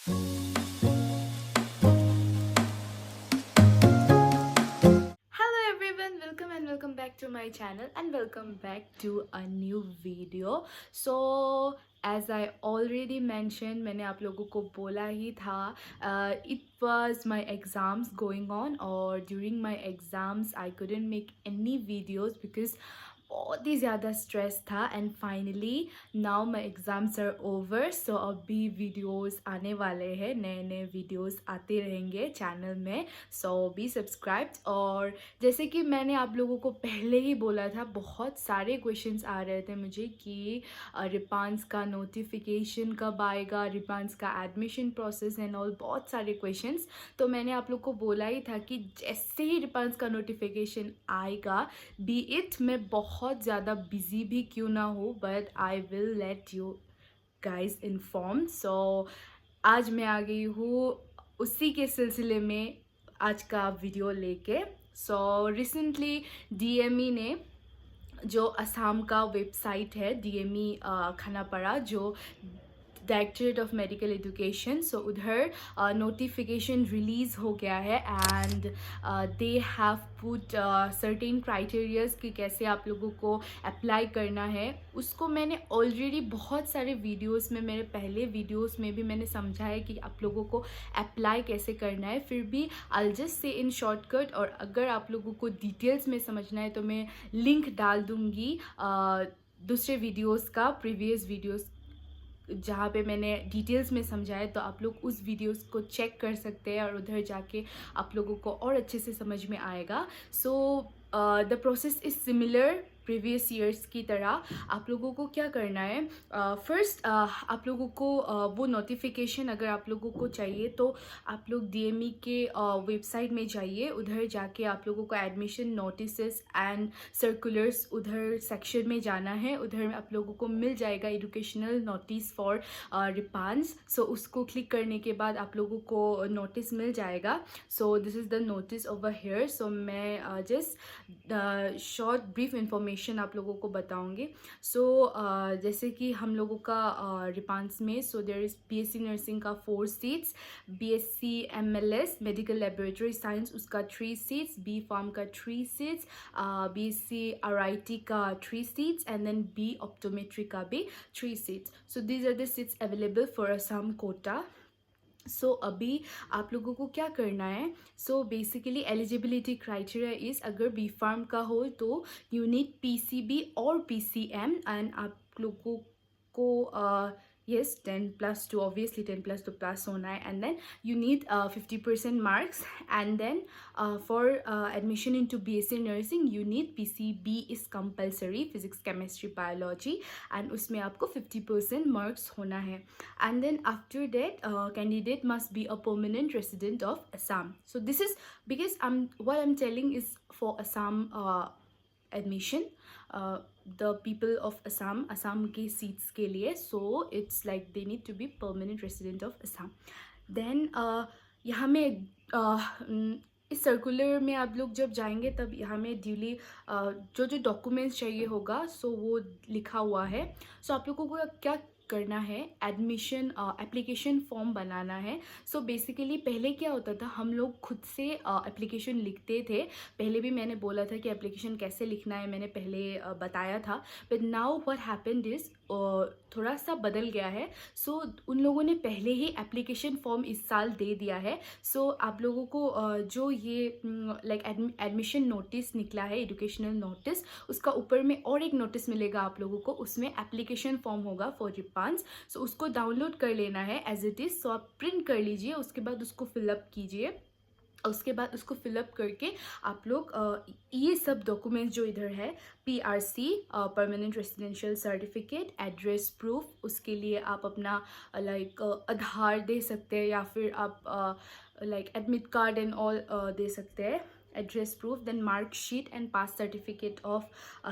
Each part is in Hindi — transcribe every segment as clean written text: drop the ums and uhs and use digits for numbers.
Hello everyone, welcome and welcome back to my channel and welcome back to a new video. So as I already mentioned, मैंने आप लोगों को बोला ही था, it was my exams going on or during my exams I couldn't make any videos because बहुत ही ज़्यादा स्ट्रेस था and finally now my exams are over. So अभी वीडियोस आने वाले हैं, नए नए वीडियोस आते रहेंगे चैनल में. सो बी सब्सक्राइब्ड. और जैसे कि मैंने आप लोगों को पहले ही बोला था, बहुत सारे क्वेश्चंस आ रहे थे मुझे कि रिपांस का नोटिफिकेशन कब आएगा, रिपांस का एडमिशन प्रोसेस एंड ऑल, बहुत सारे क्वेश्चंस. तो मैंने आप लोग को बोला ही था कि जैसे ही रिपांस का नोटिफिकेशन आएगा, बी इट मैं बहुत ज़्यादा बिजी भी क्यों ना हो, but I will let you guys inform. So आज मैं आ गई हूँ उसी के सिलसिले में आज का वीडियो लेके. सो रिसेंटली डीएमई ने, जो असम का वेबसाइट है डीएमई खानापारा, जो डायरेक्टरेट ऑफ मेडिकल एजुकेशन, सो उधर नोटिफिकेशन रिलीज़ हो गया है and they have put certain criterias कि कैसे आप लोगों को अप्लाई करना है. उसको मैंने ऑलरेडी बहुत सारे वीडियोस में, मेरे पहले वीडियोस में भी मैंने समझाया कि आप लोगों को अप्लाई कैसे करना है. फिर भी I just say in shortcut, और अगर आप लोगों को डिटेल्स में समझना है तो मैं लिंक डाल दूँगी दूसरे वीडियोस का, प्रीवियस वीडियोस जहाँ पे मैंने डिटेल्स में समझाया, तो आप लोग उस वीडियोस को चेक कर सकते हैं और उधर जाके आप लोगों को और अच्छे से समझ में आएगा. So the process is similar previous years की तरह. आप लोगों को क्या करना है, फर्स्ट आप लोगों को वो नोटिफिकेशन अगर आप लोगों को चाहिए तो आप लोग डीएमई के वेबसाइट में जाइए. उधर जाके आप लोगों को एडमिशन नोटिसेस एंड सर्कुलर्स, उधर सेक्शन में जाना है. उधर आप लोगों को मिल जाएगा एजुकेशनल नोटिस फॉर रिपांस. सो उसको क्लिक करने के बाद आप लोगों को नोटिस मिल जाएगा. So this is the notice over here. So मैं जस्ट शॉर्ट ब्रीफ इंफॉर्मेशन आप लोगों को बताऊंगी. सो जैसे कि हम लोगों का रिपांस में, so there is BSc nursing का 4 seats, BSc MLS medical laboratory science उसका 3 सीट्स, बी फार्म का 3 सीट्स, बीएससी आरआईटी का 3 seats and then B optometry का भी 3 seats. So these are the seats available for Assam quota. So अभी आप लोगों को क्या करना है, so basically eligibility criteria is, अगर बी फार्म का हो तो यू नीड पीसीबी और पीसीएम एंड आप लोगों को yes 10+2, obviously 10+2 plus होना है, and then you need 50% marks, and then for admission into BSc nursing you need PCB is compulsory, physics chemistry biology, and उसमें आपको 50% marks होना है. And then after that candidate must be a permanent resident of Assam. So this is because what I'm telling is for Assam admission, the people of Assam के seats के लिए. So it's like they need to be permanent resident of Assam. Then यहाँ में इस सर्कुलर में आप लोग जब जाएंगे तब यहाँ में ड्यूली जो जो डॉक्यूमेंट्स चाहिए होगा, सो वो लिखा हुआ है. सो आप लोगों को क्या करना है, एडमिशन एप्लीकेशन फॉर्म बनाना है. सो बेसिकली पहले क्या होता था, हम लोग खुद से एप्लीकेशन लिखते थे. पहले भी मैंने बोला था कि एप्लीकेशन कैसे लिखना है, मैंने पहले बताया था. But now what happened is थोड़ा सा बदल गया है. सो उन लोगों ने पहले ही एप्लीकेशन फॉर्म इस साल दे दिया है. सो आप लोगों को जो ये लाइक एडमिशन नोटिस निकला है, एजुकेशनल नोटिस, उसका ऊपर में और एक नोटिस मिलेगा आप लोगों को, उसमें एप्लीकेशन फॉर्म होगा फॉर रिपांस. सो उसको डाउनलोड कर लेना है एज इट इज़. सो आप प्रिंट कर लीजिए, उसके बाद उसको फिलअप कीजिए. उसके बाद उसको फिलअप करके आप लोग ये सब डॉक्यूमेंट्स जो इधर है, PRC permanent residential certificate, address proof, उसके लिए आप अपना लाइक आधार दे सकते हैं, या फिर आप like admit card and all they सकते हैं, address proof, then mark sheet and pass certificate of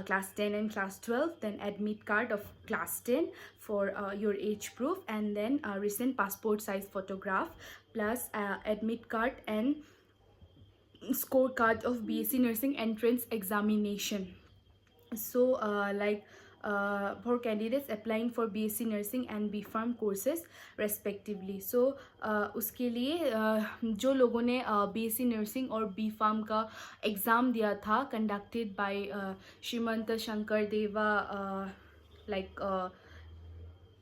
class 10 and class 12, then admit card of class 10 for your age proof, and then recent passport size photograph plus admit card and scorecard of BSc nursing entrance examination. So like for candidates applying for BSc Nursing and B.Pharm courses respectively. So उसके लिए जो लोगों ने BSc Nursing और B.Pharm का एग्ज़ाम दिया था conducted by श्रीमंत शंकर देवा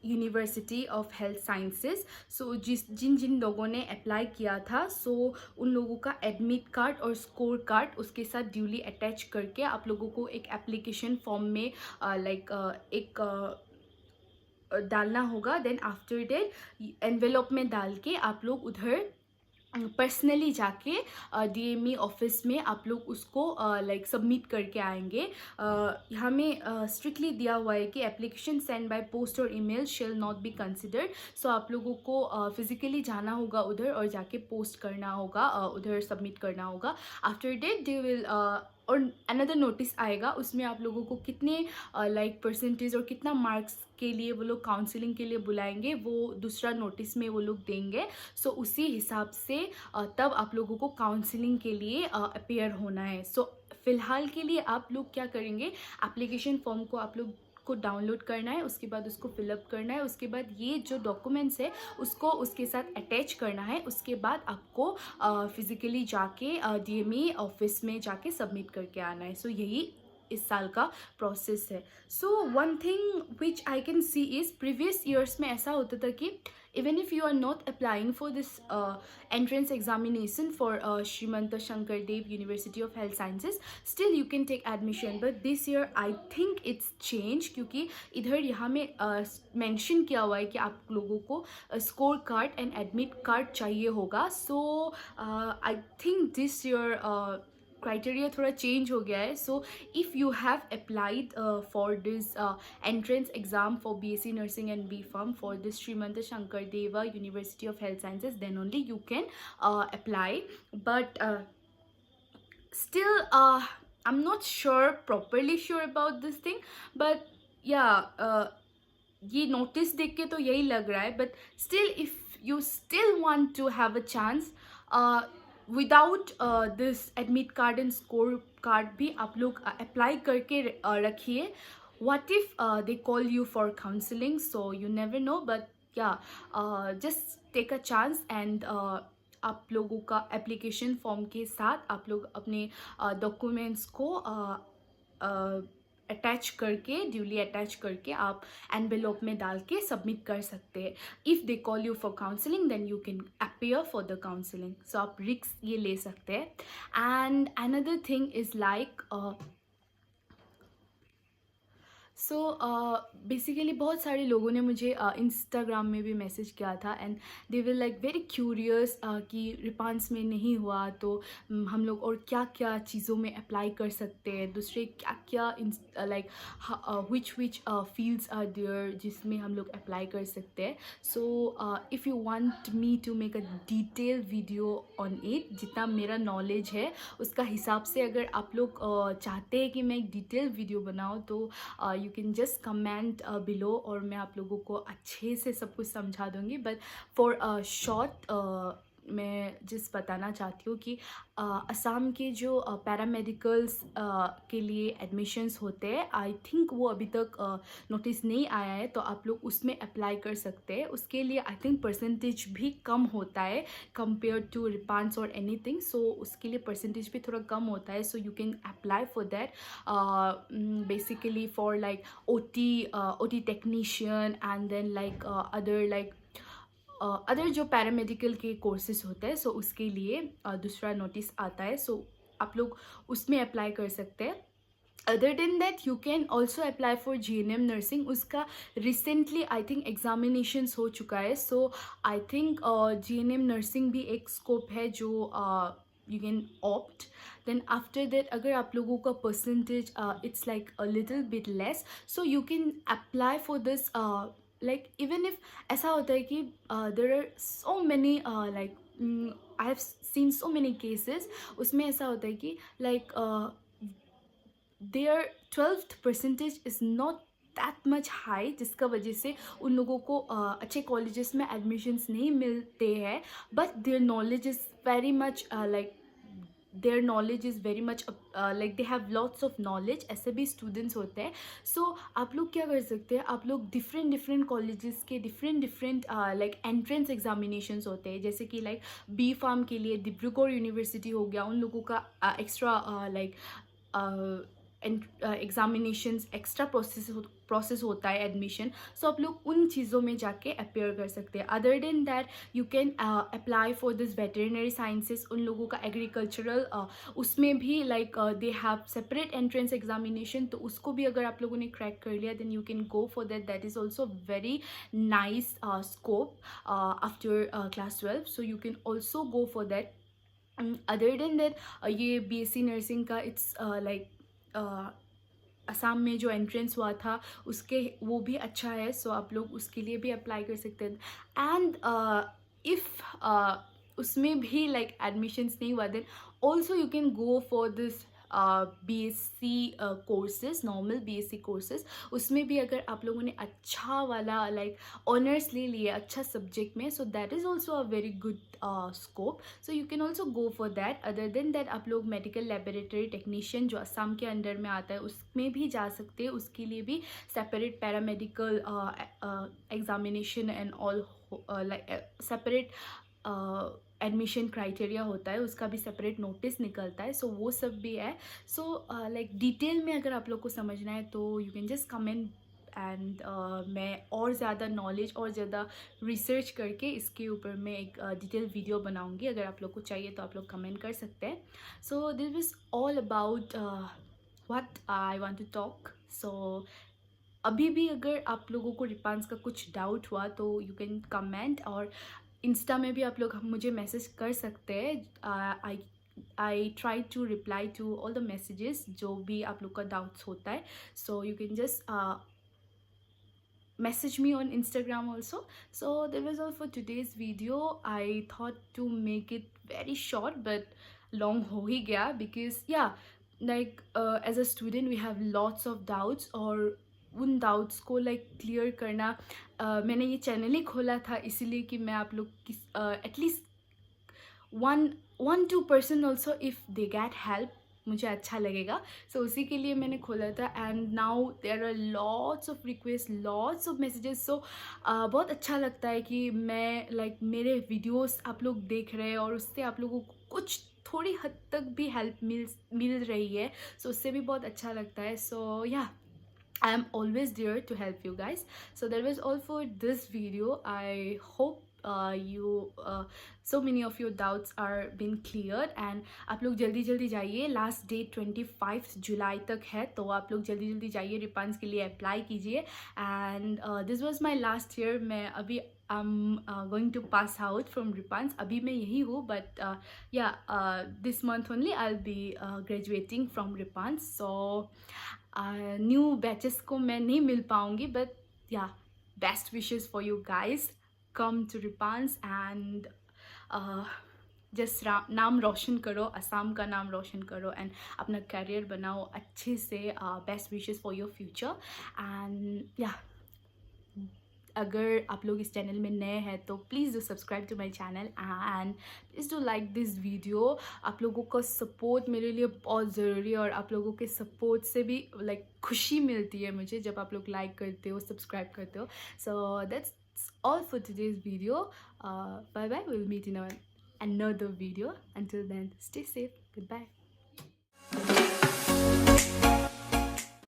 यूनिवर्सिटी ऑफ हेल्थ साइंसेज. सो जिन लोगों ने अप्लाई किया था, सो उन लोगों का एडमिट कार्ड और स्कोर कार्ड उसके साथ ड्यूली अटैच करके आप लोगों को एक एप्लीकेशन फॉर्म में एक डालना होगा. देन आफ्टर दैट एनवेलप में डाल के आप लोग उधर पर्सनली जाके DME ऑफिस में आप लोग उसको सबमिट करके आएंगे. यहाँ में स्ट्रिक्टली दिया हुआ है कि एप्लीकेशन सेंड बाय पोस्ट और email shall not be considered. So आप लोगों को फिजिकली जाना होगा उधर और जाके पोस्ट करना होगा, उधर सबमिट करना होगा. आफ्टर डेट दे विल और अनदर नोटिस आएगा, उसमें आप लोगों को कितने परसेंटेज और कितना मार्क्स के लिए वो लोग काउंसलिंग के लिए बुलाएंगे, वो दूसरा नोटिस में वो लोग देंगे. सो उसी हिसाब से तब आप लोगों को काउंसलिंग के लिए अपेयर होना है. सो फिलहाल के लिए आप लोग क्या करेंगे, एप्लीकेशन फॉर्म को आप लोग को डाउनलोड करना है, उसके बाद उसको फिलअप करना है, उसके बाद ये जो डॉक्यूमेंट्स है उसको उसके साथ अटैच करना है. उसके बाद आपको फिजिकली जाके DME ऑफिस में जाके सबमिट करके आना है. सो यही इस साल का प्रोसेस है. So one thing which I can see is previous years में ऐसा होता था कि even if you are not applying for this entrance examination for Srimanta Shankardev University of Health Sciences, still you can take admission. But this year I think it's changed, क्योंकि इधर यहाँ में मेंशन किया हुआ है कि आप लोगों को score card and admit card चाहिए होगा. So I think this year criteria थोड़ा चेंज हो गया है. So if you have applied for this entrance exam for BSc Nursing and B.Pharm for this Srimanta Shankardeva University of Health Sciences, then only you can apply. But still I'm not properly sure about this thing, but yeah, ये नोटिस देख के तो यही लग रहा है. But still if you still want to have a chance without this admit card and score card भी आप लोग अप्लाई करके रखिए. What if they call you for counselling, so you never know. But yeah just take a chance and आप लोगों का एप्लीकेशन फॉर्म के साथ आप लोग अपने डॉक्यूमेंट्स को अटैच करके ड्यूली अटैच करके आप एनवेलप में डाल के सबमिट कर सकते हैं. If they call you for counselling then you can appear for the counselling. So आप रिस्क ये ले सकते हैं. And another thing is so basically बहुत सारे लोगों ने मुझे इंस्टाग्राम में भी मैसेज किया था and they were very curious कि रिपांस में नहीं हुआ तो हम लोग और क्या क्या चीज़ों में अप्लाई कर सकते हैं, दूसरे क्या क्या विच फील्ड्स आर देयर जिसमें हम लोग अप्लाई कर सकते हैं. So if you want me to make a detail video on it, जितना मेरा नॉलेज है उसका हिसाब से अगर आप लोग चाहते हैं कि मैं एक डिटेल वीडियो बनाऊँ तो you can just comment below और मैं आप लोगों को अच्छे से सब कुछ समझा दूँगी. बट फॉर शॉर्ट मैं जिस बताना चाहती हूँ कि असम के जो पैरामेडिकल्स के लिए एडमिशन्स होते हैं, आई थिंक वो अभी तक नोटिस नहीं आया है, तो आप लोग उसमें अप्लाई कर सकते हैं. उसके लिए आई थिंक परसेंटेज भी कम होता है कंपेयर टू रिपांस और एनीथिंग. सो उसके लिए परसेंटेज भी थोड़ा कम होता है. So you can apply for that basically for OT technician and then other जो पैरामेडिकल के कोर्सेज होते हैं. सो उसके लिए दूसरा नोटिस आता है. सो आप लोग उसमें अप्लाई कर सकते हैं. Other than that you can also apply for GNM nursing. उसका रिसेंटली आई थिंक एग्जामिनेशंस हो चुका है. सो आई थिंक GNM नर्सिंग भी एक स्कोप है जो you can opt. Then after that अगर आप लोगों का percentage it's like a little bit less, so you can apply for this even if ऐसा होता है कि there are so many I have seen so many cases, उसमें ऐसा होता है कि their 12th percentage is not that much high, जिसका वजह से उन लोगों को अच्छे कॉलेजेस में एडमिशन्स नहीं मिलते हैं. But their knowledge is very much their knowledge is very much like they have lots of knowledge, ऐसे भी स्टूडेंट्स होते हैं. सो आप लोग क्या कर सकते हैं, आप लोग डिफरेंट डिफरेंट कॉलेजेस के different different like entrance examinations होते हैं. जैसे कि लाइक बी फार्म के लिए डिब्रूगढ़ यूनिवर्सिटी हो गया, उन लोगों का extra like examinations, extra process होता है एडमिशन. सो आप लोग उन चीज़ों में जाके अपेयर कर सकते हैं. Other than that you can apply for this veterinary sciences. उन लोगों का एग्रीकल्चरल उसमें भी like they have separate entrance examination. तो उसको भी अगर आप लोगों ने क्रैक कर लिया then you can go for that. That is also very nice scope after class 12. So you can also go for that. Other than that ये BSc नर्सिंग का इट्स लाइक असम में जो एंट्रेंस हुआ था उसके वो भी अच्छा है. सो आप लोग उसके लिए भी अप्लाई कर सकते हैं. एंड इफ़ उसमें भी लाइक एडमिशन्स नहीं हुआ then also you can go for this BSc courses, normal BSc courses. उसमें भी अगर आप लोगों ने अच्छा वाला लाइक ऑनर्स ले लिया अच्छा सब्जेक्ट में, so that is also a very good scope. So you can also go for that. Other than that आप लोग मेडिकल लेबोरेटरी टेक्नीशियन जो असम के अंडर में आता है उसमें भी जा सकते हैं. उसके लिए भी separate paramedical examination and all like separate admission criteria होता है, उसका भी सेपरेट नोटिस निकलता है. सो वो सब भी है. सो लाइक डिटेल में अगर आप लोग को समझना है तो you can just comment and मैं और ज़्यादा नॉलेज और ज़्यादा रिसर्च करके इसके ऊपर मैं एक डिटेल वीडियो बनाऊंगी. अगर आप लोग को चाहिए तो आप लोग कमेंट कर सकते हैं. So this is all about what I want to talk. So अभी भी अगर आप लोगों को रिपांस का कुछ डाउट हुआ तो यू कैन कमेंट, और इंस्टा में भी आप लोग मुझे मैसेज कर सकते हैं. I try to reply to all the messages जो भी आप लोग का डाउट्स होता है. So you can just message me on Instagram also. So that was all for today's video. I thought to make it very short but long ho hi gaya because yeah, like as a student we have lots of doubts, और उन डाउट्स को लाइक क्लियर करना मैंने ये चैनल ही खोला था इसीलिए कि मैं आप लोग की at least 1-2% also if they get help मुझे अच्छा लगेगा. सो उसी के लिए मैंने खोला था. And now there are lots of request, lots of messages. So बहुत अच्छा लगता है कि मैं लाइक मेरे वीडियोस आप लोग देख रहे हैं और उससे आप लोगों को कुछ थोड़ी हद तक भी हेल्प मिल रही है. सो उससे भी बहुत अच्छा लगता है. सो या I am always there to help you guys. So that was all for this video. I hope so many of your doubts are been cleared. And आप लोग जल्दी जल्दी जाइए. लास्ट डेट 25 जुलाई तक है, तो आप लोग जल्दी जल्दी जाइए, रिपांस के लिए अप्लाई कीजिए. And this was my last year. मैं अभी I'm going to pass out from Ripans. अभी मैं यही हूँ, but this month only I'll be graduating from Ripans. So new batches को मैं नहीं मिल पाऊँगी, but yeah, best wishes for you guys. Come to Ripans and just नाम रोशन करो, असम का नाम रोशन करो एंड अपना करियर बनाओ अच्छे से. Best wishes for your future. And या अगर आप लोग इस चैनल में नए हैं तो please do subscribe to my channel and please do like this video. आप लोगों का सपोर्ट मेरे लिए बहुत ज़रूरी है, और आप लोगों के सपोर्ट से भी लाइक खुशी मिलती है मुझे जब आप लोग लाइक करते हो, सब्सक्राइब करते हो. So that's all for today's video. Bye bye. We'll meet in another video. Until then, stay safe. Goodbye.